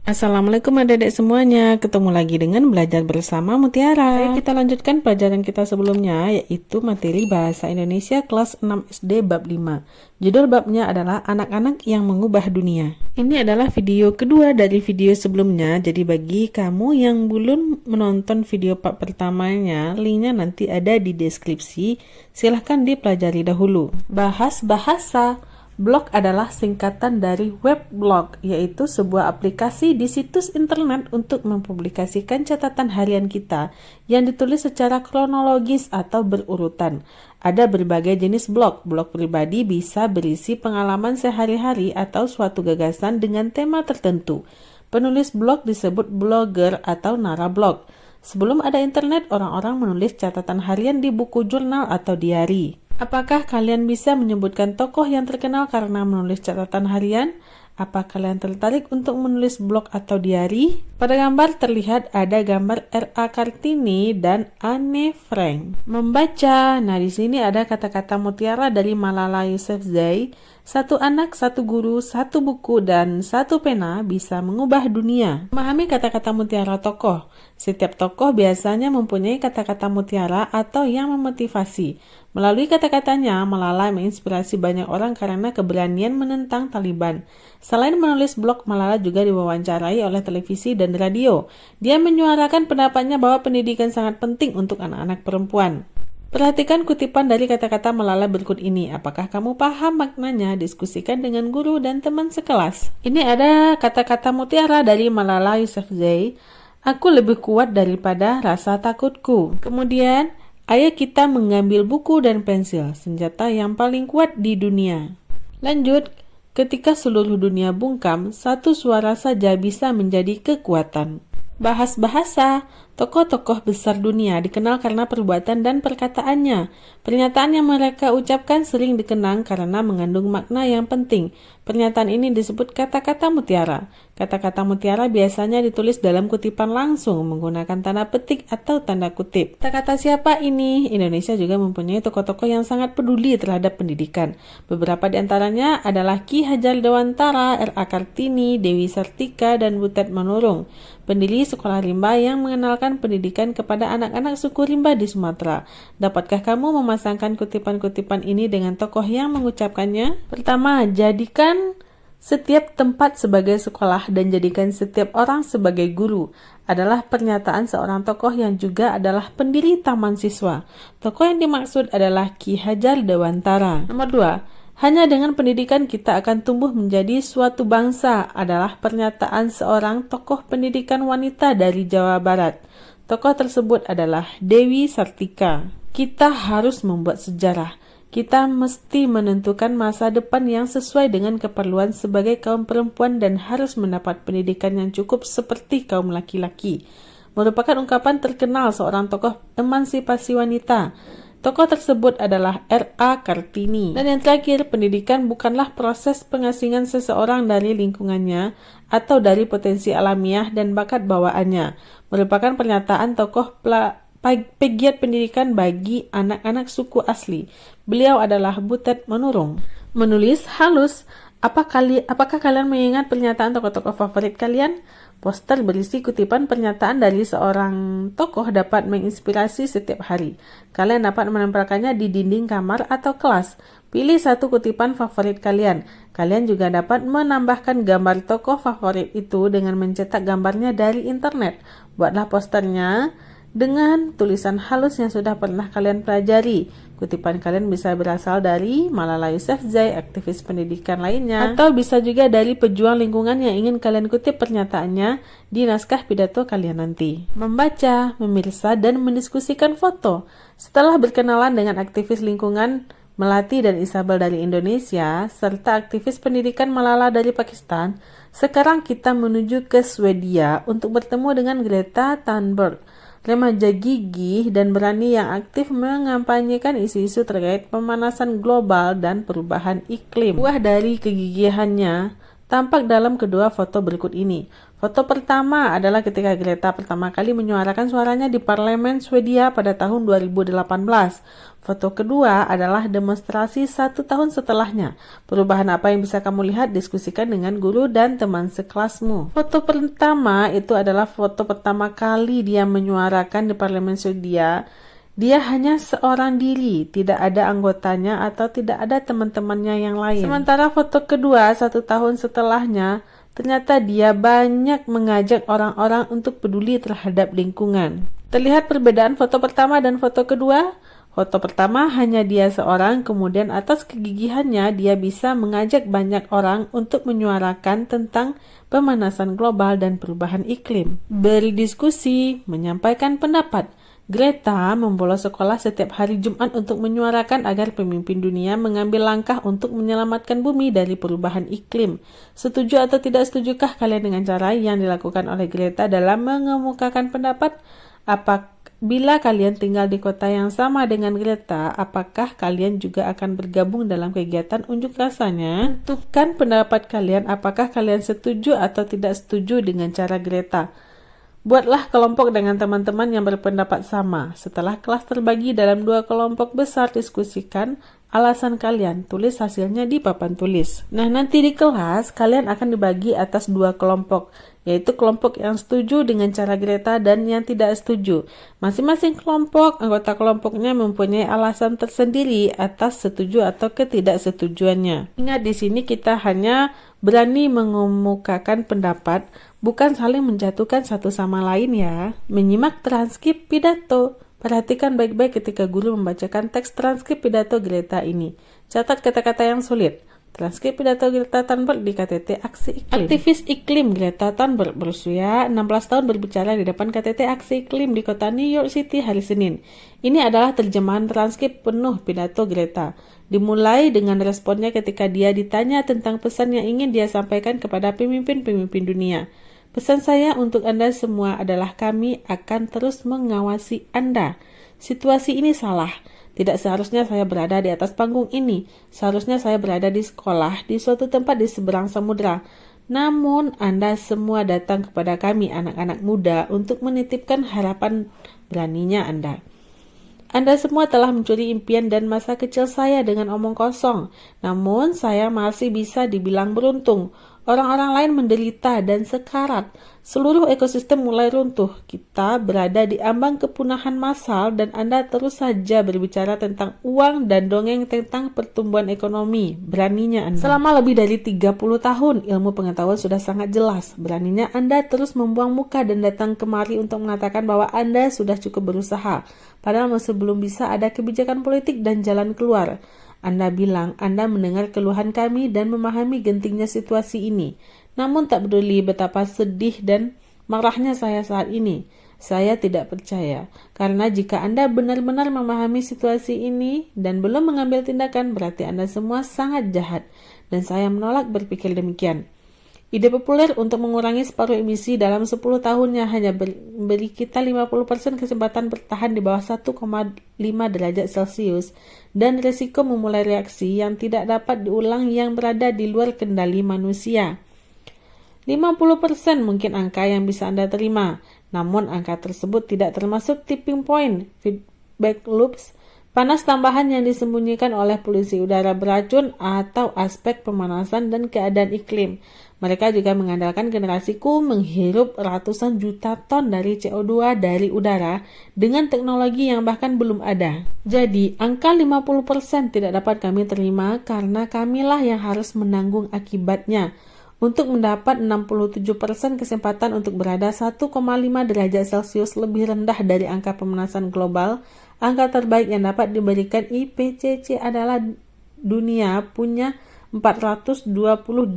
Assalamualaikum adik-adik semuanya, ketemu lagi dengan Belajar Bersama Mutiara. Kita lanjutkan pelajaran kita sebelumnya, yaitu materi Bahasa Indonesia kelas 6 SD bab 5. Judul babnya adalah Anak-anak yang Mengubah Dunia. Ini adalah video kedua dari video sebelumnya, jadi bagi kamu yang belum menonton video part pertamanya, linknya nanti ada di deskripsi, silahkan dipelajari dahulu. Bahas bahasa. Blog adalah singkatan dari web blog, yaitu sebuah aplikasi di situs internet untuk mempublikasikan catatan harian kita yang ditulis secara kronologis atau berurutan. Ada berbagai jenis blog. Blog pribadi bisa berisi pengalaman sehari-hari atau suatu gagasan dengan tema tertentu. Penulis blog disebut blogger atau narablog. Sebelum ada internet, orang-orang menulis catatan harian di buku jurnal atau diari. Apakah kalian bisa menyebutkan tokoh yang terkenal karena menulis catatan harian? Apa kalian tertarik untuk menulis blog atau diari? Pada gambar terlihat ada gambar R.A. Kartini dan Anne Frank. Membaca. Nah, di sini ada kata-kata mutiara dari Malala Yousafzai. Satu anak, satu guru, satu buku, dan satu pena bisa mengubah dunia. Memahami kata-kata mutiara tokoh. Setiap tokoh biasanya mempunyai kata-kata mutiara atau yang memotivasi. Melalui kata-katanya, Malala menginspirasi banyak orang karena keberanian menentang Taliban. Selain menulis blog, Malala juga diwawancarai oleh televisi dan radio. Dia menyuarakan pendapatnya bahwa pendidikan sangat penting untuk anak-anak perempuan. Perhatikan kutipan dari kata-kata Malala berikut ini. Apakah kamu paham maknanya? Diskusikan dengan guru dan teman sekelas. Ini ada kata-kata mutiara dari Malala Yousafzai. Aku lebih kuat daripada rasa takutku. Kemudian, ayo kita mengambil buku dan pensil, senjata yang paling kuat di dunia. Lanjut, ketika seluruh dunia bungkam, satu suara saja bisa menjadi kekuatan. Bahas bahasa. Tokoh-tokoh besar dunia dikenal karena perbuatan dan perkataannya. Pernyataan yang mereka ucapkan sering dikenang karena mengandung makna yang penting. Pernyataan ini disebut kata-kata mutiara. Kata-kata mutiara biasanya ditulis dalam kutipan langsung menggunakan tanda petik atau tanda kutip. Kata-kata siapa ini? Indonesia juga mempunyai tokoh-tokoh yang sangat peduli terhadap pendidikan. Beberapa di antaranya adalah Ki Hajar Dewantara, R.A. Kartini, Dewi Sartika, dan Butet Manurung, pendiri sekolah rimba yang mengenalkan pendidikan kepada anak-anak suku rimba di Sumatera. Dapatkah kamu memasangkan kutipan-kutipan ini dengan tokoh yang mengucapkannya? Pertama, jadikan setiap tempat sebagai sekolah dan jadikan setiap orang sebagai guru adalah pernyataan seorang tokoh yang juga adalah pendiri taman siswa. Tokoh yang dimaksud adalah Ki Hajar Dewantara. Nomor 2. Hanya dengan pendidikan kita akan tumbuh menjadi suatu bangsa adalah pernyataan seorang tokoh pendidikan wanita dari Jawa Barat. Tokoh tersebut adalah Dewi Sartika. Kita harus membuat sejarah. Kita mesti menentukan masa depan yang sesuai dengan keperluan sebagai kaum perempuan dan harus mendapat pendidikan yang cukup seperti kaum laki-laki. Merupakan ungkapan terkenal seorang tokoh emansipasi wanita. Tokoh tersebut adalah R.A. Kartini. Dan yang terakhir, pendidikan bukanlah proses pengasingan seseorang dari lingkungannya atau dari potensi alamiah dan bakat bawaannya. Merupakan pernyataan tokoh pegiat pendidikan bagi anak-anak suku asli. Beliau adalah Butet Manurung. Menulis halus. Apakah kalian mengingat pernyataan tokoh-tokoh favorit kalian? Poster berisi kutipan pernyataan dari seorang tokoh dapat menginspirasi setiap hari. Kalian dapat menempelkannya di dinding kamar atau kelas. Pilih satu kutipan favorit kalian. Kalian juga dapat menambahkan gambar tokoh favorit itu dengan mencetak gambarnya dari internet. Buatlah posternya dengan tulisan halus yang sudah pernah kalian pelajari. Kutipan kalian bisa berasal dari Malala Yousafzai, aktivis pendidikan lainnya, atau bisa juga dari pejuang lingkungan yang ingin kalian kutip pernyataannya di naskah pidato kalian nanti. Membaca, memirsa, dan mendiskusikan foto. Setelah berkenalan dengan aktivis lingkungan Melati dan Isabel dari Indonesia, serta aktivis pendidikan Malala dari Pakistan, sekarang kita menuju ke Swedia untuk bertemu dengan Greta Thunberg, remaja gigih dan berani yang aktif mengampanyekan isu-isu terkait pemanasan global dan perubahan iklim. Buah dari kegigihannya, tampak dalam kedua foto berikut ini. Foto pertama adalah ketika Greta pertama kali menyuarakan suaranya di parlemen Swedia pada tahun 2018. Foto kedua adalah demonstrasi 1 tahun setelahnya. Perubahan apa yang bisa kamu lihat? Diskusikan dengan guru dan teman sekelasmu. Foto pertama itu adalah foto pertama kali dia menyuarakan di parlemen Swedia. Dia hanya seorang diri, tidak ada anggotanya atau tidak ada teman-temannya yang lain. Sementara foto kedua 1 tahun setelahnya, ternyata dia banyak mengajak orang-orang untuk peduli terhadap lingkungan. Terlihat perbedaan foto pertama dan foto kedua? Foto pertama hanya dia seorang, kemudian atas kegigihannya dia bisa mengajak banyak orang untuk menyuarakan tentang pemanasan global dan perubahan iklim. Berdiskusi, menyampaikan pendapat. Greta membolos sekolah setiap hari Jumat untuk menyuarakan agar pemimpin dunia mengambil langkah untuk menyelamatkan bumi dari perubahan iklim. Setuju atau tidak setujukah kalian dengan cara yang dilakukan oleh Greta dalam mengemukakan pendapat? Bila kalian tinggal di kota yang sama dengan Greta, apakah kalian juga akan bergabung dalam kegiatan unjuk rasanya? Tentukan pendapat kalian, apakah kalian setuju atau tidak setuju dengan cara Greta. Buatlah kelompok dengan teman-teman yang berpendapat sama. Setelah kelas terbagi dalam 2 kelompok besar, diskusikan alasan kalian. Tulis hasilnya di papan tulis. Nah, nanti di kelas kalian akan dibagi atas 2 kelompok, yaitu kelompok yang setuju dengan cara Greta dan yang tidak setuju. Masing-masing kelompok, anggota kelompoknya mempunyai alasan tersendiri atas setuju atau ketidaksetujuannya. Ingat, di sini kita hanya berani mengemukakan pendapat, bukan saling menjatuhkan satu sama lain ya. Menyimak transkrip pidato. Perhatikan baik-baik ketika guru membacakan teks transkrip pidato Greta ini. Catat kata-kata yang sulit. Transkrip pidato Greta Thunberg di KTT Aksi Iklim. Aktivis iklim Greta Thunberg berusia 16 tahun berbicara di depan KTT Aksi Iklim di kota New York City hari Senin. Ini adalah terjemahan transkrip penuh pidato Greta. Dimulai dengan responnya ketika dia ditanya tentang pesan yang ingin dia sampaikan kepada pemimpin-pemimpin dunia. Pesan saya untuk Anda semua adalah kami akan terus mengawasi Anda. Situasi ini salah. Tidak seharusnya saya berada di atas panggung ini. Seharusnya saya berada di sekolah, di suatu tempat di seberang samudera. Namun, Anda semua datang kepada kami, anak-anak muda, untuk menitipkan harapan. Beraninya Anda. Anda semua telah mencuri impian dan masa kecil saya dengan omong kosong. Namun, saya masih bisa dibilang beruntung. Orang-orang lain menderita dan sekarat. Seluruh ekosistem mulai runtuh. Kita berada di ambang kepunahan massal dan Anda terus saja berbicara tentang uang dan dongeng tentang pertumbuhan ekonomi. Beraninya Anda. Selama lebih dari 30 tahun, ilmu pengetahuan sudah sangat jelas. Beraninya Anda terus membuang muka dan datang kemari untuk mengatakan bahwa Anda sudah cukup berusaha. Padahal masih belum bisa ada kebijakan politik dan jalan keluar. Anda bilang Anda mendengar keluhan kami dan memahami gentingnya situasi ini. Namun tak peduli betapa sedih dan marahnya saya saat ini. Saya tidak percaya. Karena jika Anda benar-benar memahami situasi ini dan belum mengambil tindakan, berarti Anda semua sangat jahat. Dan saya menolak berpikir demikian. Ide populer untuk mengurangi separuh emisi dalam 10 tahunnya hanya beri kita 50% kesempatan bertahan di bawah 1,5 derajat Celcius dan risiko memulai reaksi yang tidak dapat diulang yang berada di luar kendali manusia. 50% mungkin angka yang bisa Anda terima, namun angka tersebut tidak termasuk tipping point, feedback loops, panas tambahan yang disembunyikan oleh polusi udara beracun atau aspek pemanasan dan keadaan iklim. Mereka juga mengandalkan generasiku menghirup ratusan juta ton dari CO2 dari udara dengan teknologi yang bahkan belum ada. Jadi, angka 50% tidak dapat kami terima karena kamilah yang harus menanggung akibatnya. Untuk mendapat 67% kesempatan untuk berada 1,5 derajat Celcius lebih rendah dari angka pemanasan global, angka terbaik yang dapat diberikan IPCC adalah dunia punya 420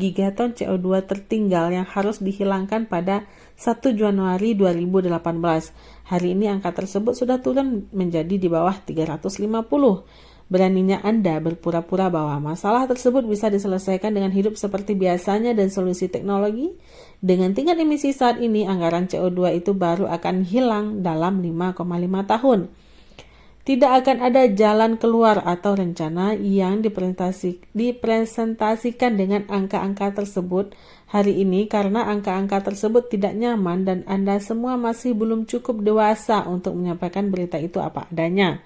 gigaton CO2 tertinggal yang harus dihilangkan pada 1 Januari 2018. Hari ini angka tersebut sudah turun menjadi di bawah 350. Beraninya Anda berpura-pura bahwa masalah tersebut bisa diselesaikan dengan hidup seperti biasanya dan solusi teknologi. Dengan tingkat emisi saat ini, anggaran CO2 itu baru akan hilang dalam 5,5 tahun. Tidak akan ada jalan keluar atau rencana yang dipresentasikan dengan angka-angka tersebut hari ini karena angka-angka tersebut tidak nyaman dan Anda semua masih belum cukup dewasa untuk menyampaikan berita itu apa adanya.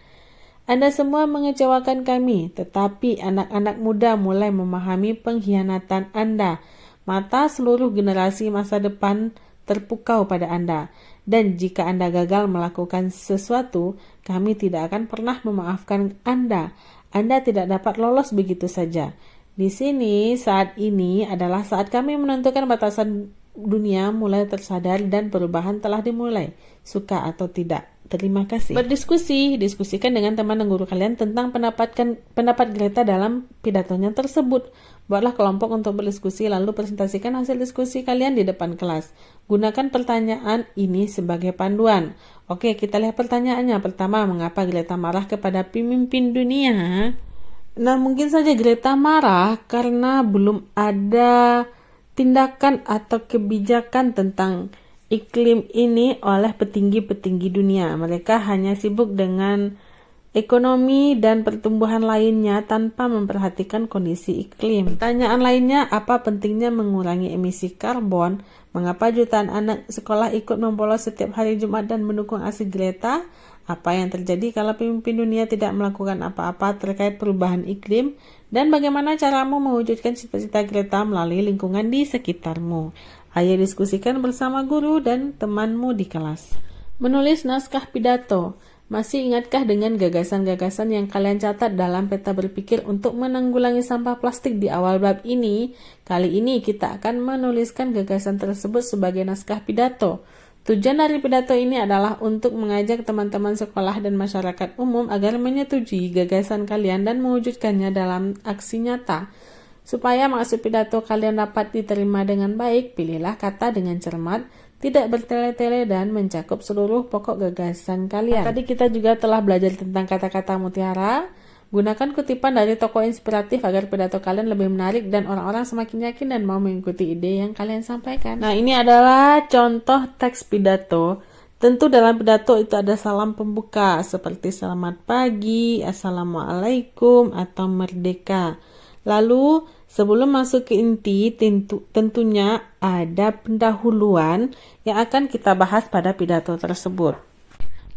Anda semua mengecewakan kami, tetapi anak-anak muda mulai memahami pengkhianatan Anda. Mata seluruh generasi masa depan terpukau pada Anda. Dan jika Anda gagal melakukan sesuatu, kami tidak akan pernah memaafkan Anda. Anda tidak dapat lolos begitu saja. Di sini, saat ini adalah saat kami menentukan batasan dunia mulai tersadar dan perubahan telah dimulai. Suka atau tidak. Terima kasih. Diskusikan dengan teman dan guru kalian tentang pendapat Greta dalam pidatonya tersebut. Buatlah kelompok untuk berdiskusi lalu presentasikan hasil diskusi kalian di depan kelas. Gunakan pertanyaan ini sebagai panduan. Oke, kita lihat pertanyaannya. Pertama, mengapa Greta marah kepada pemimpin dunia? Nah, mungkin saja Greta marah karena belum ada tindakan atau kebijakan tentang iklim ini oleh petinggi-petinggi dunia. Mereka hanya sibuk dengan ekonomi dan pertumbuhan lainnya tanpa memperhatikan kondisi iklim. Pertanyaan lainnya, apa pentingnya mengurangi emisi karbon? Mengapa jutaan anak sekolah ikut membolos setiap hari Jumat dan mendukung aksi Greta? Apa yang terjadi kalau pemimpin dunia tidak melakukan apa-apa terkait perubahan iklim? Dan bagaimana caramu mewujudkan cita-cita Greta melalui lingkungan di sekitarmu? Ayo diskusikan bersama guru dan temanmu di kelas. Menulis naskah pidato. Masih ingatkah dengan gagasan-gagasan yang kalian catat dalam peta berpikir untuk menanggulangi sampah plastik di awal bab ini? Kali ini kita akan menuliskan gagasan tersebut sebagai naskah pidato. Tujuan dari pidato ini adalah untuk mengajak teman-teman sekolah dan masyarakat umum agar menyetujui gagasan kalian dan mewujudkannya dalam aksi nyata. Supaya maksud pidato kalian dapat diterima dengan baik, pilihlah kata dengan cermat, tidak bertele-tele dan mencakup seluruh pokok gagasan kalian. Tadi kita juga telah belajar tentang kata-kata mutiara. Gunakan kutipan dari tokoh inspiratif agar pidato kalian lebih menarik dan orang-orang semakin yakin dan mau mengikuti ide yang kalian sampaikan. Nah, ini adalah contoh teks pidato. Tentu dalam pidato itu ada salam pembuka seperti selamat pagi, assalamualaikum, atau merdeka. Lalu sebelum masuk ke inti, tentunya ada pendahuluan yang akan kita bahas pada pidato tersebut.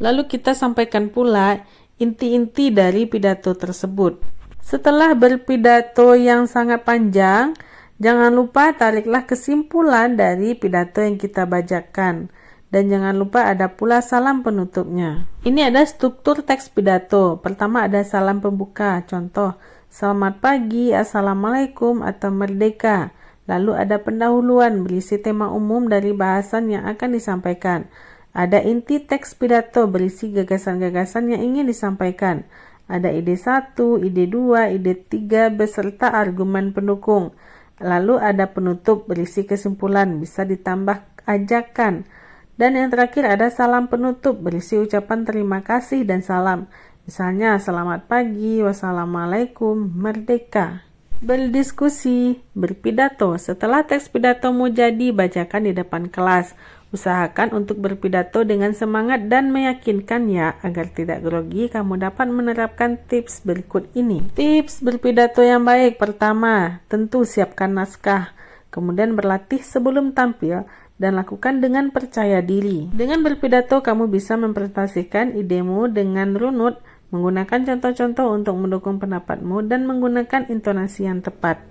Lalu kita sampaikan pula inti-inti dari pidato tersebut. Setelah berpidato yang sangat panjang, jangan lupa tariklah kesimpulan dari pidato yang kita bacakan. Dan jangan lupa ada pula salam penutupnya. Ini ada struktur teks pidato. Pertama ada salam pembuka, contoh selamat pagi, assalamualaikum, atau merdeka. Lalu ada pendahuluan berisi tema umum dari bahasan yang akan disampaikan. Ada inti teks pidato berisi gagasan-gagasan yang ingin disampaikan. Ada ide 1, ide 2, ide 3 beserta argumen pendukung. Lalu ada penutup berisi kesimpulan, bisa ditambah ajakan. Dan yang terakhir ada salam penutup berisi ucapan terima kasih dan salam. Misalnya, selamat pagi, wassalamualaikum, merdeka. Berdiskusi, berpidato. Setelah teks pidatomu jadi, bacakan di depan kelas. Usahakan untuk berpidato dengan semangat dan meyakinkan ya, agar tidak grogi kamu dapat menerapkan tips berikut ini. Tips berpidato yang baik. Pertama, tentu siapkan naskah. Kemudian berlatih sebelum tampil dan lakukan dengan percaya diri. Dengan berpidato, kamu bisa mempresentasikan idemu dengan runut, menggunakan contoh-contoh untuk mendukung pendapatmu dan menggunakan intonasi yang tepat.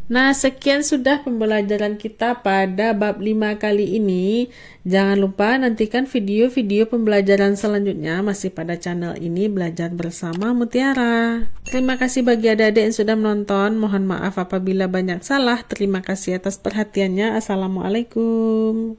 Nah, sekian sudah pembelajaran kita pada bab 5 kali ini. Jangan lupa nantikan video-video pembelajaran selanjutnya masih pada channel ini, Belajar Bersama Mutiara. Terima kasih bagi adik-adik yang sudah menonton. Mohon maaf apabila banyak salah. Terima kasih atas perhatiannya. Assalamualaikum.